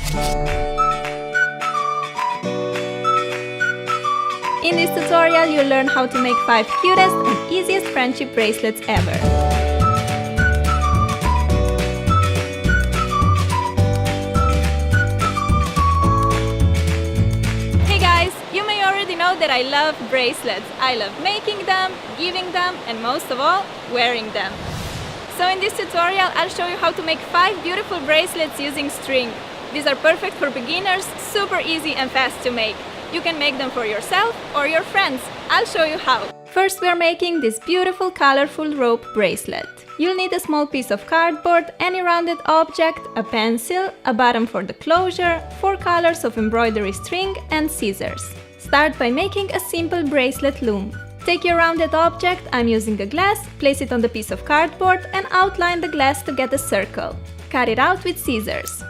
In this tutorial, you'll learn how to make 5 cutest and easiest friendship bracelets ever. Hey guys, you may already know that I love bracelets. I love making them, giving them, and most of all, wearing them. So in this tutorial, I'll show you how to make 5 beautiful bracelets using string. These are perfect for beginners, super easy and fast to make. You can make them for yourself or your friends. I'll show you how. First, we're making this beautiful colorful rope bracelet. You'll need a small piece of cardboard, any rounded object, a pencil, a bottom for the closure, 4 colors of embroidery string, and scissors. Start by making a simple bracelet loom. Take your rounded object, I'm using a glass, place it on the piece of cardboard and outline the glass to get a circle. Cut it out with scissors.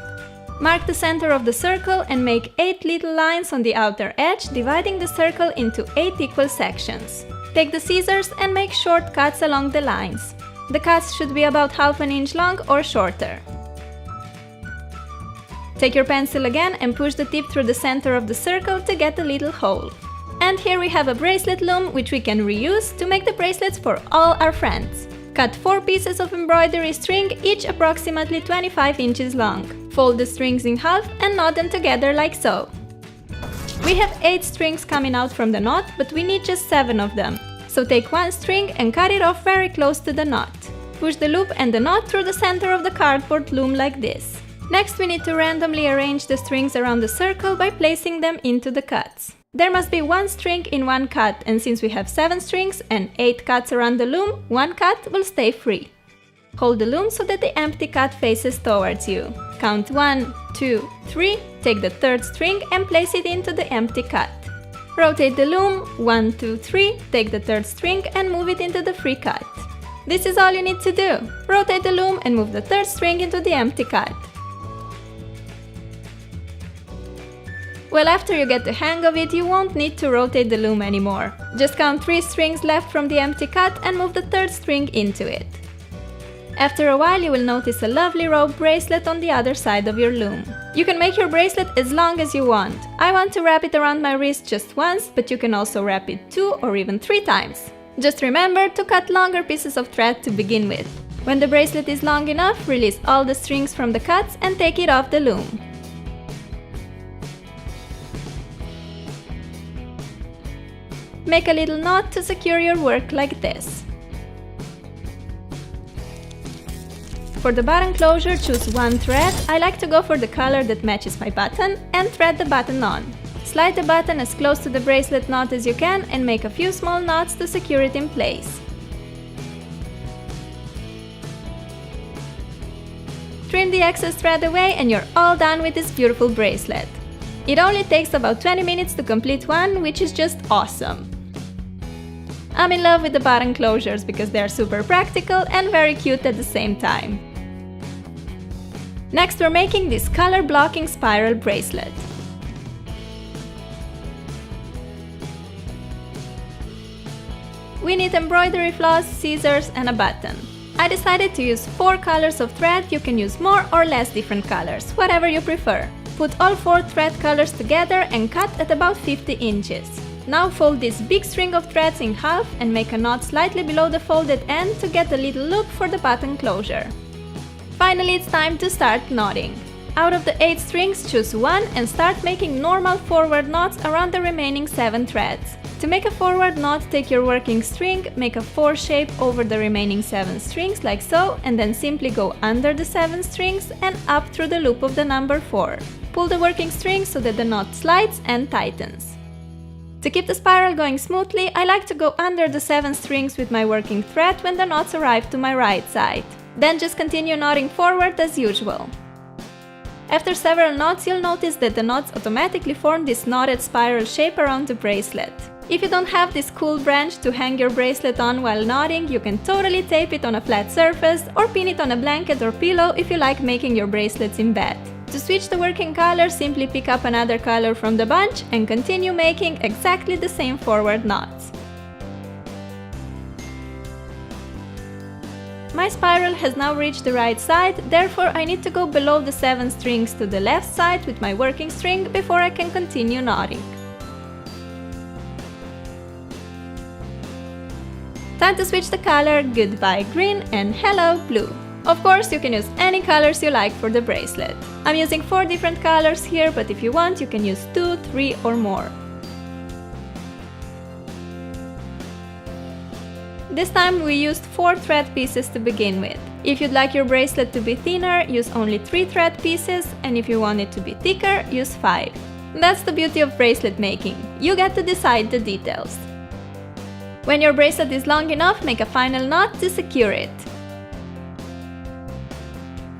Mark the center of the circle and make 8 little lines on the outer edge, dividing the circle into 8 equal sections. Take the scissors and make short cuts along the lines. The cuts should be about ½ an inch long or shorter. Take your pencil again and push the tip through the center of the circle to get a little hole. And here we have a bracelet loom which we can reuse to make the bracelets for all our friends. Cut 4 pieces of embroidery string, each approximately 25 inches long. Fold the strings in half and knot them together like so. We have 8 strings coming out from the knot, but we need just 7 of them. So take 1 string and cut it off very close to the knot. Push the loop and the knot through the center of the cardboard loom like this. Next, we need to randomly arrange the strings around the circle by placing them into the cuts. There must be 1 string in 1 cut, and since we have 7 strings and 8 cuts around the loom, 1 cut will stay free. Hold the loom so that the empty cut faces towards you. Count 1, 2, 3, take the 3rd string and place it into the empty cut. Rotate the loom, 1, 2, 3, take the 3rd string and move it into the free cut. This is all you need to do. Rotate the loom and move the 3rd string into the empty cut. Well, after you get the hang of it, you won't need to rotate the loom anymore. Just count 3 strings left from the empty cut and move the 3rd string into it. After a while, you will notice a lovely rope bracelet on the other side of your loom. You can make your bracelet as long as you want. I want to wrap it around my wrist just once, but you can also wrap it 2 or even 3 times. Just remember to cut longer pieces of thread to begin with. When the bracelet is long enough, release all the strings from the cuts and take it off the loom. Make a little knot to secure your work like this. For the button closure, choose 1 thread. I like to go for the color that matches my button and thread the button on. Slide the button as close to the bracelet knot as you can and make a few small knots to secure it in place. Trim the excess thread away and you're all done with this beautiful bracelet. It only takes about 20 minutes to complete one, which is just awesome. I'm in love with the button closures because they're super practical and very cute at the same time. Next, we're making this color blocking spiral bracelet. We need embroidery floss, scissors, and a button. I decided to use 4 colors of thread. You can use more or less different colors, whatever you prefer. Put all 4 thread colors together and cut at about 50 inches. Now fold this big string of threads in half and make a knot slightly below the folded end to get a little loop for the button closure. Finally, it's time to start knotting. Out of the 8 strings, choose 1 and start making normal forward knots around the remaining 7 threads. To make a forward knot, take your working string, make a 4 shape over the remaining 7 strings like so, and then simply go under the 7 strings and up through the loop of the number 4. Pull the working string so that the knot slides and tightens. To keep the spiral going smoothly, I like to go under the 7 strings with my working thread when the knots arrive to my right side. Then just continue knotting forward as usual. After several knots, you'll notice that the knots automatically form this knotted spiral shape around the bracelet. If you don't have this cool branch to hang your bracelet on while knotting, you can totally tape it on a flat surface or pin it on a blanket or pillow if you like making your bracelets in bed. To switch the working color, simply pick up another color from the bunch and continue making exactly the same forward knots. My spiral has now reached the right side, therefore I need to go below the 7 strings to the left side with my working string before I can continue knotting. Time to switch the color, goodbye green and hello blue. Of course, you can use any colors you like for the bracelet. I'm using 4 different colors here, but if you want, you can use 2, 3 or more. This time we used 4 thread pieces to begin with. If you'd like your bracelet to be thinner, use only 3 thread pieces, and if you want it to be thicker, use 5. That's the beauty of bracelet making. You get to decide the details. When your bracelet is long enough, make a final knot to secure it.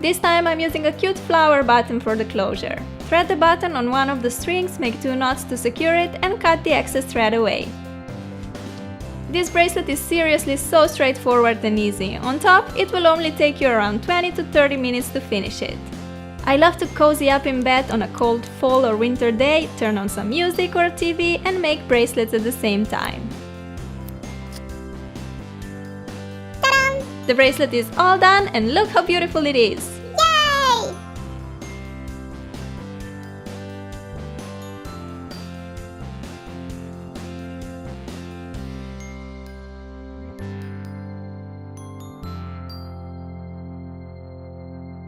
This time I'm using a cute flower button for the closure. Thread the button on one of the strings, make 2 knots to secure it, and cut the excess thread away. This bracelet is seriously so straightforward and easy. On top, it will only take you around 20 to 30 minutes to finish it. I love to cozy up in bed on a cold fall or winter day, turn on some music or TV and make bracelets at the same time. The bracelet is all done and look how beautiful it is! Yay!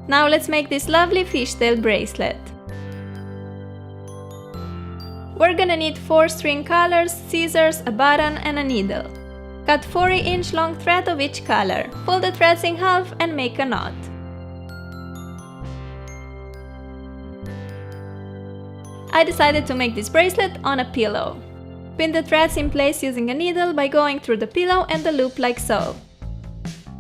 Now let's make this lovely fishtail bracelet. We're gonna need 4 string colors, scissors, a button and a needle. Cut 40-inch long thread of each color. Fold the threads in half and make a knot. I decided to make this bracelet on a pillow. Pin the threads in place using a needle by going through the pillow and the loop like so.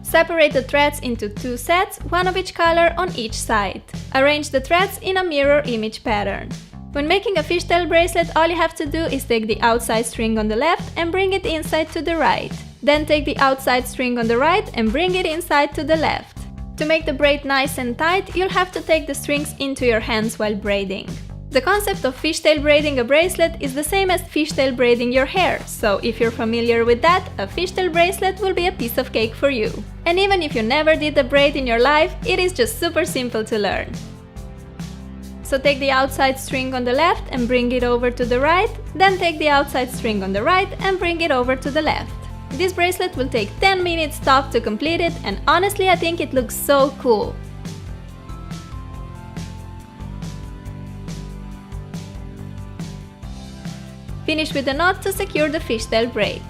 Separate the threads into 2 sets, one of each color on each side. Arrange the threads in a mirror image pattern. When making a fishtail bracelet, all you have to do is take the outside string on the left and bring it inside to the right. Then take the outside string on the right and bring it inside to the left. To make the braid nice and tight, you'll have to take the strings into your hands while braiding. The concept of fishtail braiding a bracelet is the same as fishtail braiding your hair, so if you're familiar with that, a fishtail bracelet will be a piece of cake for you. And even if you never did a braid in your life, it is just super simple to learn. So take the outside string on the left and bring it over to the right, then take the outside string on the right and bring it over to the left. This bracelet will take 10 minutes top to complete it, and honestly I think it looks so cool. Finish with a knot to secure the fishtail braid.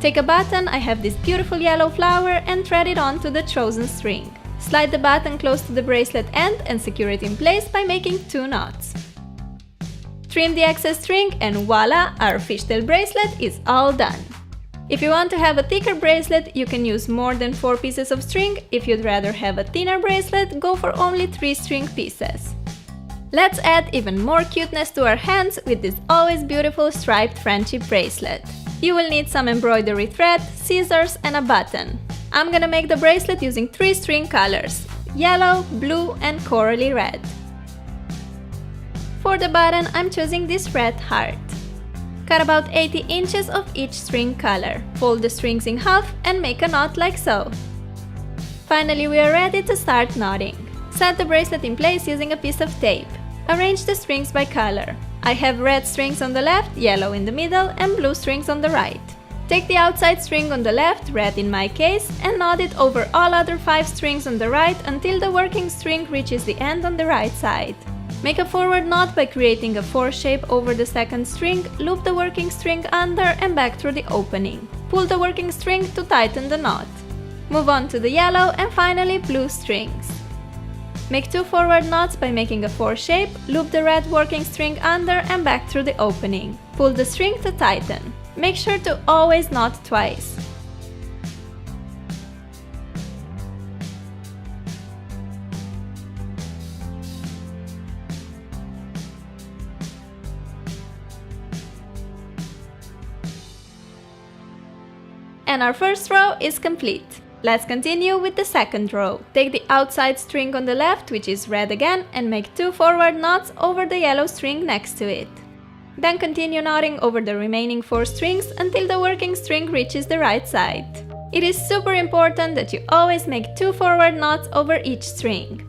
Take a button, I have this beautiful yellow flower, and thread it onto the chosen string. Slide the button close to the bracelet end and secure it in place by making 2 knots. Trim the excess string and voila, our fishtail bracelet is all done. If you want to have a thicker bracelet, you can use more than 4 pieces of string. If you'd rather have a thinner bracelet, go for only 3 string pieces. Let's add even more cuteness to our hands with this always beautiful striped friendship bracelet. You will need some embroidery thread, scissors and a button. I'm gonna make the bracelet using 3 string colors: yellow, blue and corally red. For the button, I'm choosing this red heart. Cut about 80 inches of each string color. Fold the strings in half and make a knot like so. Finally, we are ready to start knotting. Set the bracelet in place using a piece of tape. Arrange the strings by color. I have red strings on the left, yellow in the middle and blue strings on the right. Take the outside string on the left, red in my case, and knot it over all other 5 strings on the right until the working string reaches the end on the right side. Make a forward knot by creating a 4 shape over the second string, loop the working string under and back through the opening. Pull the working string to tighten the knot. Move on to the yellow and finally blue strings. Make 2 forward knots by making a 4 shape, loop the red working string under and back through the opening. Pull the string to tighten. Make sure to always knot twice. And our first row is complete. Let's continue with the second row. Take the outside string on the left, which is red again, and make 2 forward knots over the yellow string next to it. Then continue knotting over the remaining 4 strings until the working string reaches the right side. It is super important that you always make 2 forward knots over each string.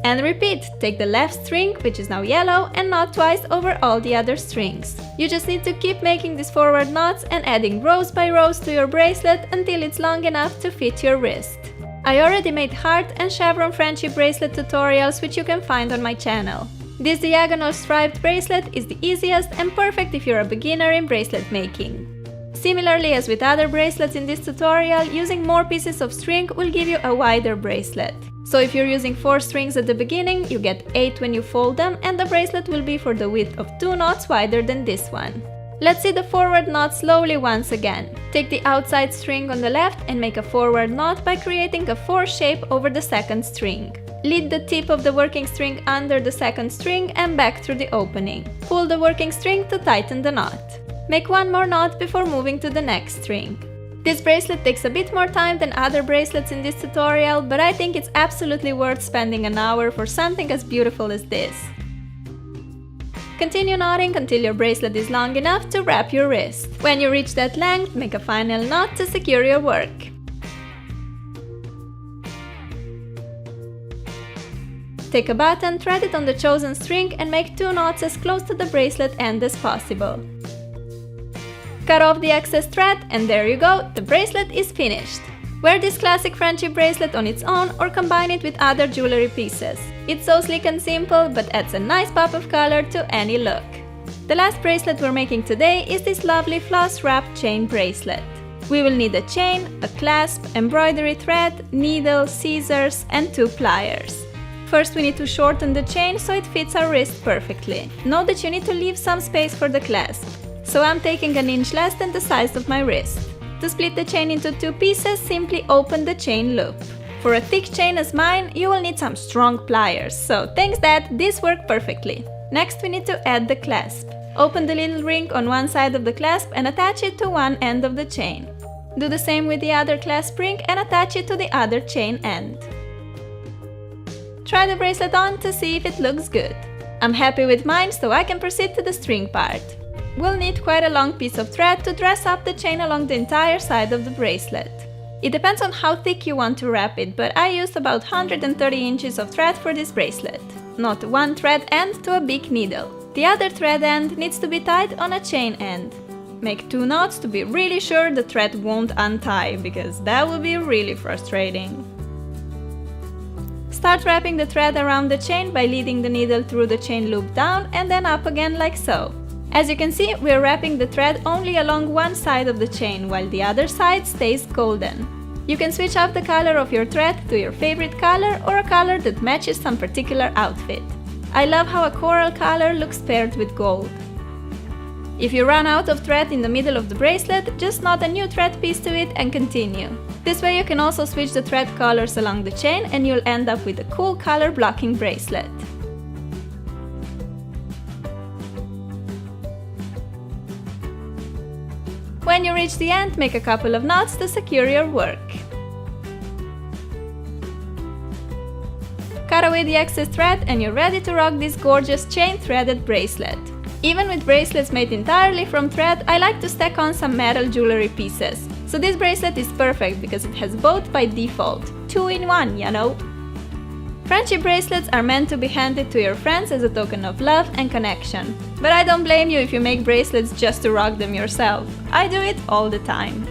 And repeat, take the left string, which is now yellow, and knot twice over all the other strings. You just need to keep making these forward knots and adding rows by rows to your bracelet until it's long enough to fit your wrist. I already made heart and chevron friendship bracelet tutorials, which you can find on my channel. This diagonal striped bracelet is the easiest and perfect if you're a beginner in bracelet making. Similarly as with other bracelets in this tutorial, using more pieces of string will give you a wider bracelet. So if you're using 4 strings at the beginning, you get 8 when you fold them, and the bracelet will be for the width of 2 knots wider than this one. Let's see the forward knot slowly once again. Take the outside string on the left and make a forward knot by creating a 4 shape over the second string. Lead the tip of the working string under the second string and back through the opening. Pull the working string to tighten the knot. Make 1 more knot before moving to the next string. This bracelet takes a bit more time than other bracelets in this tutorial, but I think it's absolutely worth spending an hour for something as beautiful as this. Continue knotting until your bracelet is long enough to wrap your wrist. When you reach that length, make a final knot to secure your work. Take a button, thread it on the chosen string and make 2 knots as close to the bracelet end as possible. Cut off the excess thread and there you go, the bracelet is finished. Wear this classic friendship bracelet on its own or combine it with other jewelry pieces. It's so sleek and simple, but adds a nice pop of color to any look. The last bracelet we're making today is this lovely floss wrapped chain bracelet. We will need a chain, a clasp, embroidery thread, needle, scissors and 2 pliers. First we need to shorten the chain so it fits our wrist perfectly. Note that you need to leave some space for the clasp. So I'm taking an inch less than the size of my wrist. To split the chain into 2 pieces, simply open the chain loop. For a thick chain as mine, you will need some strong pliers, so thanks that, this worked perfectly. Next we need to add the clasp. Open the little ring on one side of the clasp and attach it to one end of the chain. Do the same with the other clasp ring and attach it to the other chain end. Try the bracelet on to see if it looks good. I'm happy with mine, so I can proceed to the string part. We'll need quite a long piece of thread to dress up the chain along the entire side of the bracelet. It depends on how thick you want to wrap it, but I used about 130 inches of thread for this bracelet. Not one thread end to a big needle. The other thread end needs to be tied on a chain end. Make 2 knots to be really sure the thread won't untie, because that will be really frustrating. Start wrapping the thread around the chain by leading the needle through the chain loop down and then up again like so. As you can see, we are wrapping the thread only along one side of the chain, while the other side stays golden. You can switch up the color of your thread to your favorite color or a color that matches some particular outfit. I love how a coral color looks paired with gold. If you run out of thread in the middle of the bracelet, just knot a new thread piece to it and continue. This way you can also switch the thread colors along the chain and you'll end up with a cool color blocking bracelet. When you reach the end, make a couple of knots to secure your work. Cut away the excess thread and you're ready to rock this gorgeous chain threaded bracelet. Even with bracelets made entirely from thread, I like to stack on some metal jewelry pieces. So this bracelet is perfect because it has both by default. 2 in 1, you know? Friendship bracelets are meant to be handed to your friends as a token of love and connection. But I don't blame you if you make bracelets just to rock them yourself. I do it all the time.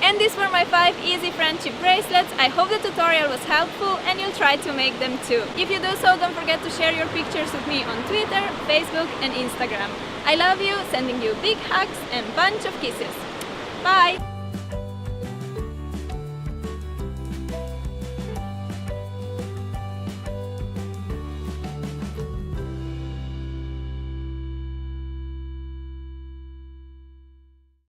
And these were my 5 easy friendship bracelets. I hope the tutorial was helpful and you'll try to make them too. If you do so, don't forget to share your pictures with me on Twitter, Facebook and Instagram. I love you, sending you big hugs and bunch of kisses. Bye!